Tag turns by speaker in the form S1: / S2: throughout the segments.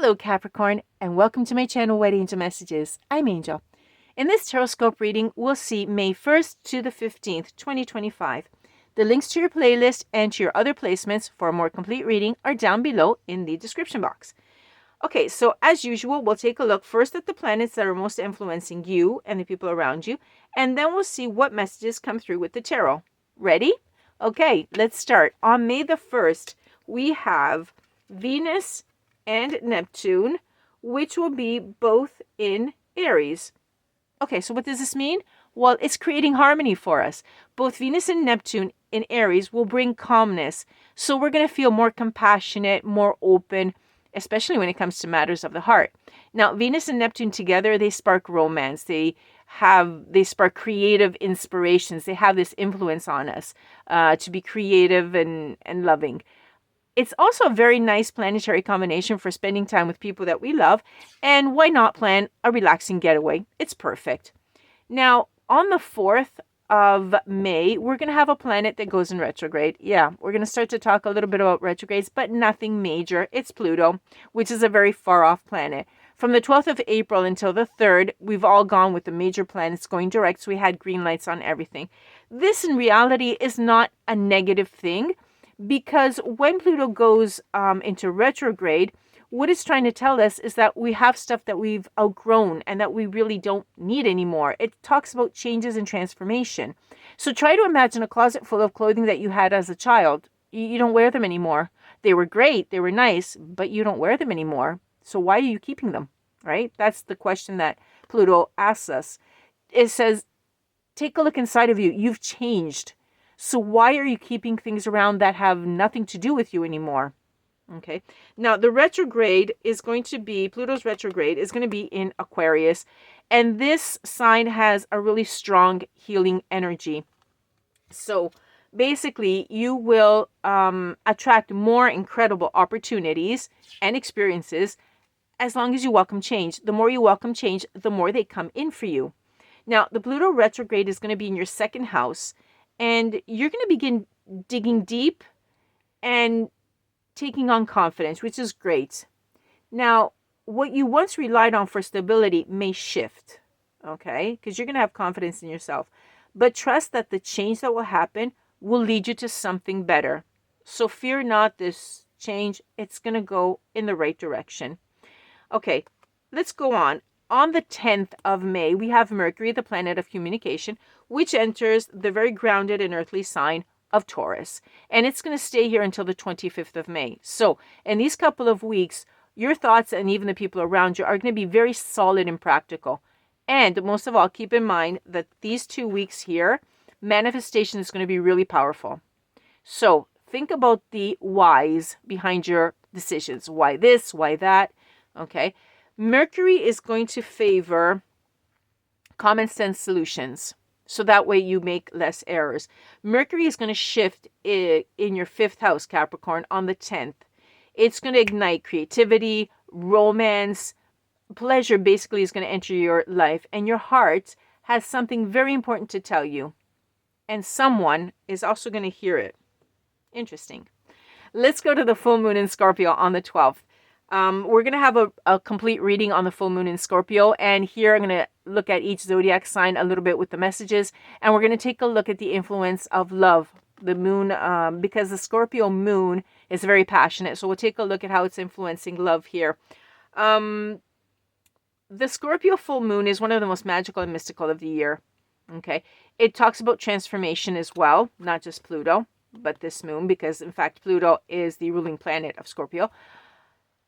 S1: Hello Capricorn, and welcome to my channel White Angel Messages. I'm Angel. In this TarotScope reading, we'll see May 1st to the 15th, 2025. The links to your playlist and to your other placements for a more complete reading are down below in the description box. Okay, so as usual, we'll take a look first at the planets that are most influencing you and the people around you, and then we'll see what messages come through with the tarot. Ready? Okay, let's start. On May the 1st, we have Venus and Neptune, which will be both in Aries. Okay, so what does this mean? Well, it's creating harmony for us. Both Venus and Neptune in Aries will bring calmness. So we're going to feel more compassionate, more open, especially when it comes to matters of the heart. Now, Venus and Neptune together, they spark romance. They spark creative inspirations. They have this influence on us to be creative and loving. It's also a very nice planetary combination for spending time with people that we love. And why not plan a relaxing getaway? It's perfect. Now, on the 4th of May, we're going to have a planet that goes in retrograde. Yeah, we're going to start to talk a little bit about retrogrades, but nothing major. It's Pluto, which is a very far off planet. From the 12th of April until the 3rd, we've all gone with the major planets going direct, so we had green lights on everything. This, in reality, is not a negative thing, because when Pluto goes into retrograde, what it's trying to tell us is that we have stuff that we've outgrown and that we really don't need anymore. It talks about changes and transformation. So try to imagine a closet full of clothing that you had as a child. You don't wear them anymore. They were great, they were nice, but you don't wear them anymore. So why are you keeping them, right? That's the question that Pluto asks us. It says, take a look inside of you. You've changed. So why are you keeping things around that have nothing to do with you anymore? Okay. Now, the retrograde is going to be, Pluto's retrograde is going to be in Aquarius. And this sign has a really strong healing energy. So basically, you will attract more incredible opportunities and experiences as long as you welcome change. The more you welcome change, the more they come in for you. Now, the Pluto retrograde is going to be in your second house. And you're going to begin digging deep and taking on confidence, which is great. Now, what you once relied on for stability may shift, okay? Because you're going to have confidence in yourself. But trust that the change that will happen will lead you to something better. So fear not this change. It's going to go in the right direction. Okay, let's go on. On the 10th of May, we have Mercury, the planet of communication, which enters the very grounded and earthly sign of Taurus. And it's going to stay here until the 25th of May. So in these couple of weeks, your thoughts and even the people around you are going to be very solid and practical. And most of all, keep in mind that these 2 weeks here, manifestation is going to be really powerful. So think about the whys behind your decisions. Why this? Why that? Okay. Mercury is going to favor common sense solutions. So that way you make less errors. Mercury is going to shift in your 5th house, Capricorn, on the 10th. It's going to ignite creativity, romance, pleasure basically is going to enter your life. And your heart has something very important to tell you. And someone is also going to hear it. Interesting. Let's go to the full moon in Scorpio on the 12th. We're going to have a complete reading on the full moon in Scorpio. And here I'm going to look at each zodiac sign a little bit with the messages. And we're going to take a look at the influence of love, the moon, because the Scorpio moon is very passionate. So we'll take a look at how it's influencing love here. The Scorpio full moon is one of the most magical and mystical of the year. Okay. It talks about transformation as well, not just Pluto, but this moon, because in fact, Pluto is the ruling planet of Scorpio.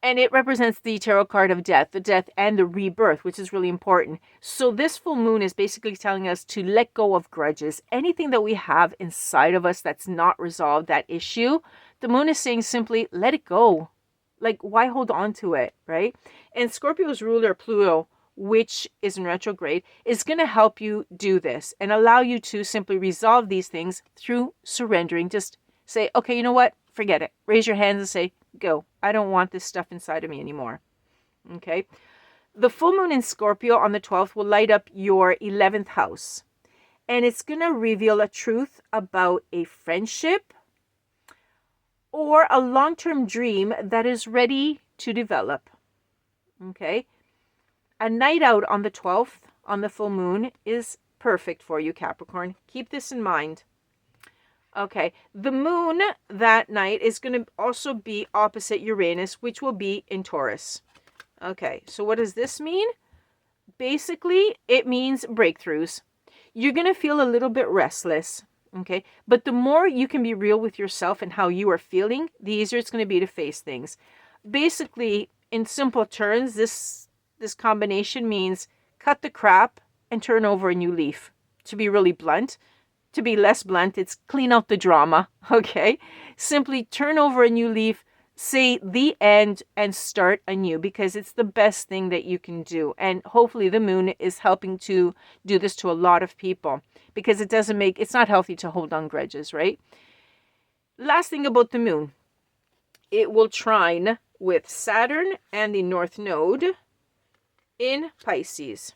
S1: And it represents the tarot card of death, the death and the rebirth, which is really important. So this full moon is basically telling us to let go of grudges. Anything that we have inside of us that's not resolved, that issue, the moon is saying simply, let it go. Like, why hold on to it, right? And Scorpio's ruler, Pluto, which is in retrograde, is going to help you do this and allow you to simply resolve these things through surrendering. Just say, okay, you know what? Forget it. Raise your hands and say, go. I don't want this stuff inside of me anymore. Okay. The full moon in Scorpio on the 12th will light up your 11th house. And it's going to reveal a truth about a friendship or a long-term dream that is ready to develop. Okay. A night out on the 12th on the full moon is perfect for you, Capricorn. Keep this in mind. Okay, the moon that night is going to also be opposite Uranus, which will be in Taurus. Okay, so what does this mean? Basically, it means breakthroughs. You're going to feel a little bit restless, okay? But the more you can be real with yourself and how you are feeling, the easier it's going to be to face things. Basically, in simple terms, this combination means cut the crap and turn over a new leaf. To be really blunt, to be less blunt, it's clean out the drama, okay? Simply turn over a new leaf, say the end, and start anew, because it's the best thing that you can do. And hopefully the moon is helping to do this to a lot of people, because it's not healthy to hold on grudges, right? Last thing about the moon, it will trine with Saturn and the North Node in Pisces.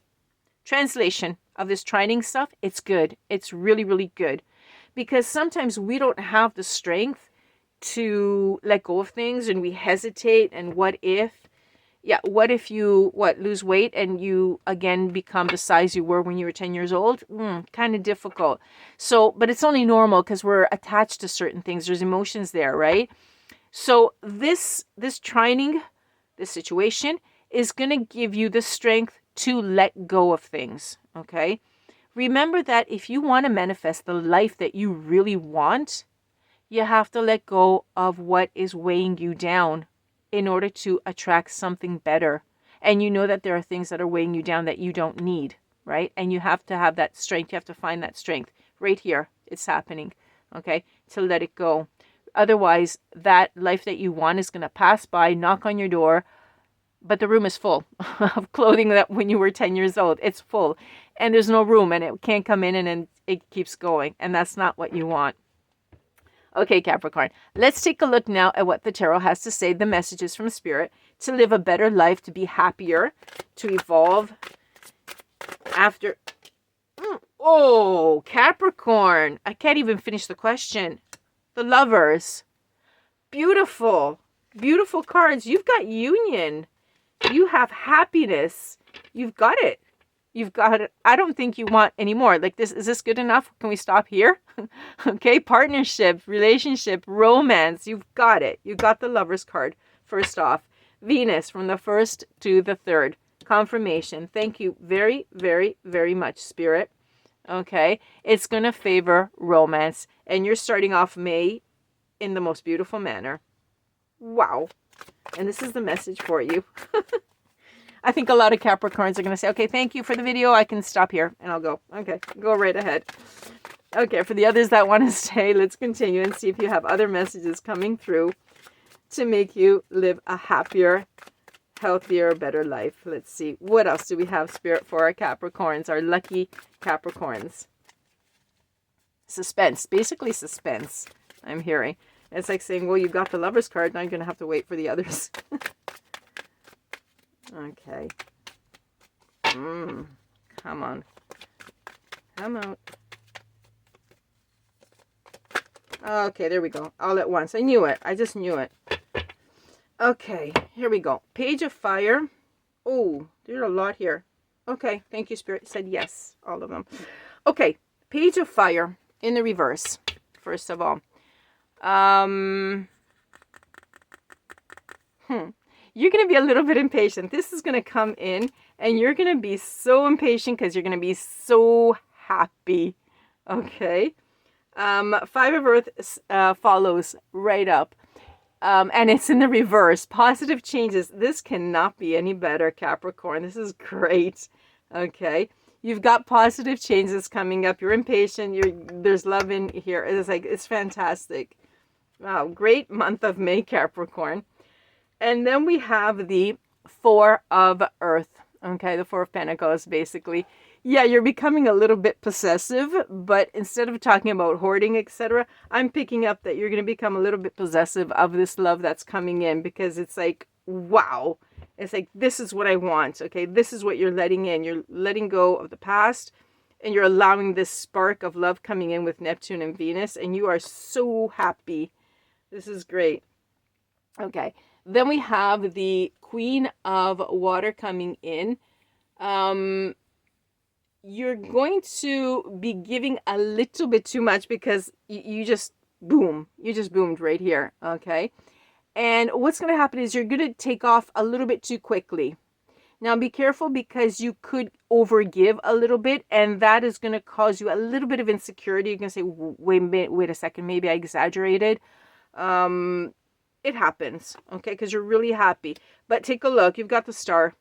S1: Translation of this trining stuff, it's good. It's really, really good. Because sometimes we don't have the strength to let go of things and we hesitate. And what if you lose weight and you again become the size you were when you were 10 years old? Kind of difficult. So, but it's only normal because we're attached to certain things. There's emotions there, right? So this trining, this situation is going to give you the strength to let go of things, okay? Remember that if you want to manifest the life that you really want, you have to let go of what is weighing you down in order to attract something better. And you know that there are things that are weighing you down that you don't need, right? And you have to have that strength. You have to find that strength right here. It's happening, okay? To let it go. Otherwise, that life that you want is going to pass by, knock on your door, but the room is full of clothing that when you were 10 years old, it's full and there's no room and it can't come in and then it keeps going. And that's not what you want. Okay, Capricorn, let's take a look now at what the tarot has to say, the messages from Spirit, to live a better life, to be happier, to evolve after. Oh, Capricorn, I can't even finish the question. The Lovers. Beautiful, beautiful cards. You've got union. You have happiness. You've got it. You've got it. I don't think you want any more. Like this, is this good enough? Can we stop here? Okay, partnership, relationship, romance. You've got it. You got the Lovers card. First off, Venus from the 1st to the 3rd. Confirmation. Thank you very, very, very much, Spirit. Okay, it's going to favor romance. And you're starting off May in the most beautiful manner. Wow. And this is the message for you. I think a lot of Capricorns are going to say, okay, thank you for the video. I can stop here and I'll go. Okay, go right ahead. Okay, for the others that want to stay, let's continue and see if you have other messages coming through to make you live a happier, healthier, better life. Let's see. What else do we have, Spirit, for our Capricorns, our lucky Capricorns? Suspense. Basically suspense, I'm hearing. It's like saying, well, you got the Lovers card. Now you're going to have to wait for the others. Okay. Come on. Come out. Okay, there we go. All at once. I knew it. I just knew it. Okay, here we go. Page of Fire. Oh, there's a lot here. Okay, thank you, Spirit. It said yes, all of them. Okay, Page of Fire in the reverse, first of all. You're going to be a little bit impatient. This is going to come in and you're going to be so impatient because you're going to be so happy. Okay. 5 of Earth follows right up. And it's in the reverse. Positive changes. This cannot be any better, Capricorn. This is great. Okay. You've got positive changes coming up. You're impatient. There's love in here. It's fantastic. Wow. Great month of May, Capricorn. And then we have the 4 of Earth. Okay, the 4 of Pentacles, basically. Yeah, you're becoming a little bit possessive, but instead of talking about hoarding, etc., I'm picking up that you're going to become a little bit possessive of this love that's coming in, because it's like, wow. It's like, this is what I want. Okay, this is what you're letting in. You're letting go of the past, and you're allowing this spark of love coming in with Neptune and Venus, and you are so happy. This is great. Okay. Then we have the Queen of Water coming in. You're going to be giving a little bit too much because you just boom. You just boomed right here, okay? And what's going to happen is you're going to take off a little bit too quickly. Now be careful because you could overgive a little bit, and that is going to cause you a little bit of insecurity. You're going to say, wait a second, maybe I exaggerated. It happens, okay, because you're really happy. But take a look. You've got the Star,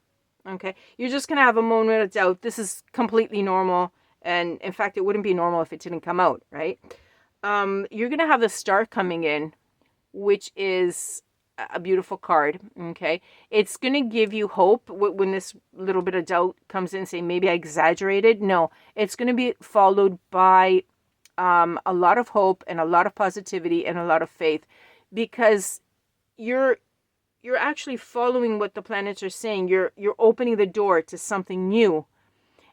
S1: okay? You're just going to have a moment of doubt. This is completely normal, and in fact, it wouldn't be normal if it didn't come out, right? You're going to have the Star coming in, which is a beautiful card, okay? It's going to give you hope when this little bit of doubt comes in, say, maybe I exaggerated. No, it's going to be followed by a lot of hope and a lot of positivity and a lot of faith, because you're actually following what the planets are saying. You're opening the door to something new.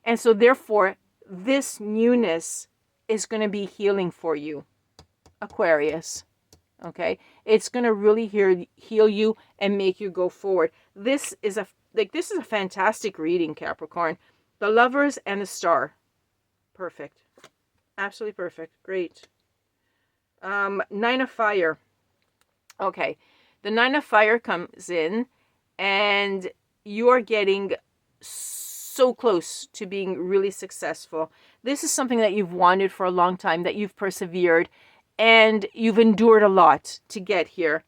S1: And so therefore, this newness is going to be healing for you, Aquarius. Okay, it's going to really heal you and make you go forward. This is a fantastic reading, Capricorn. The Lovers and the Star. Perfect. Absolutely perfect. Great. Nine of Fire. Okay, the Nine of Fire comes in, and you are getting so close to being really successful. This is something that you've wanted for a long time, that you've persevered, and you've endured a lot to get here,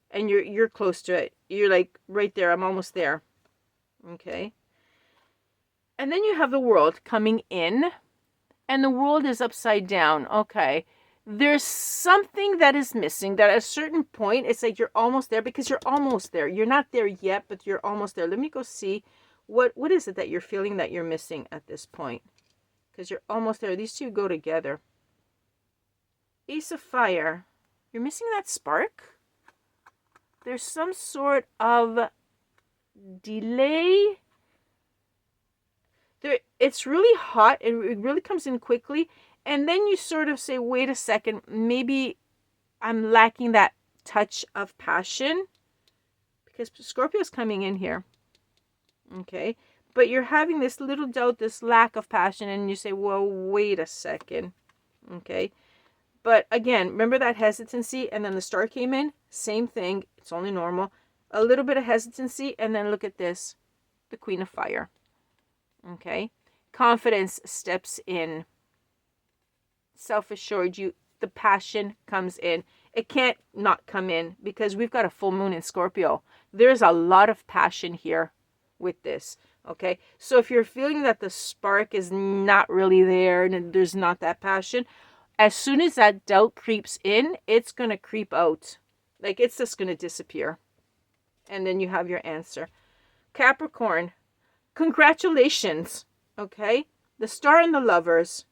S1: and you're close to it. You're like right there. I'm almost there. Okay. And then you have the World coming in, and the World is upside down. Okay. There's something that is missing, that at a certain point, it's like you're almost there, because you're almost there. You're not there yet, but you're almost there. Let me go see what is it that you're feeling that you're missing at this point, because you're almost there. These two go together. Ace of Fire. You're missing that spark. There's some sort of delay. It's really hot. It really comes in quickly. And then you sort of say, wait a second, maybe I'm lacking that touch of passion. Because Scorpio's coming in here. Okay. But you're having this little doubt, this lack of passion. And you say, well, wait a second. Okay. But again, remember that hesitancy, and then the Star came in, same thing. It's only normal. A little bit of hesitancy, and then look at this, the Queen of Fire. Okay. Confidence steps in. Self-assured, the passion comes in. It can't not come in, because we've got a full moon in Scorpio. There's a lot of passion here with this. Okay. So if you're feeling that the spark is not really there, and there's not that passion, as soon as that doubt creeps in, it's going to creep out. Like, it's just going to disappear. And then you have your answer. Capricorn, congratulations. Okay? The Star and the Lovers.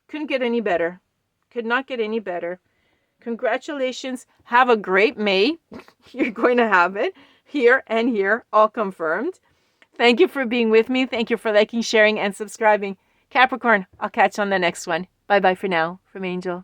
S1: Couldn't get any better. Could not get any better. Congratulations. Have a great May. You're going to have it. Here and here. All confirmed. Thank you for being with me. Thank you for liking, sharing, and subscribing. Capricorn, I'll catch you on the next one. Bye-bye for now, from Angel.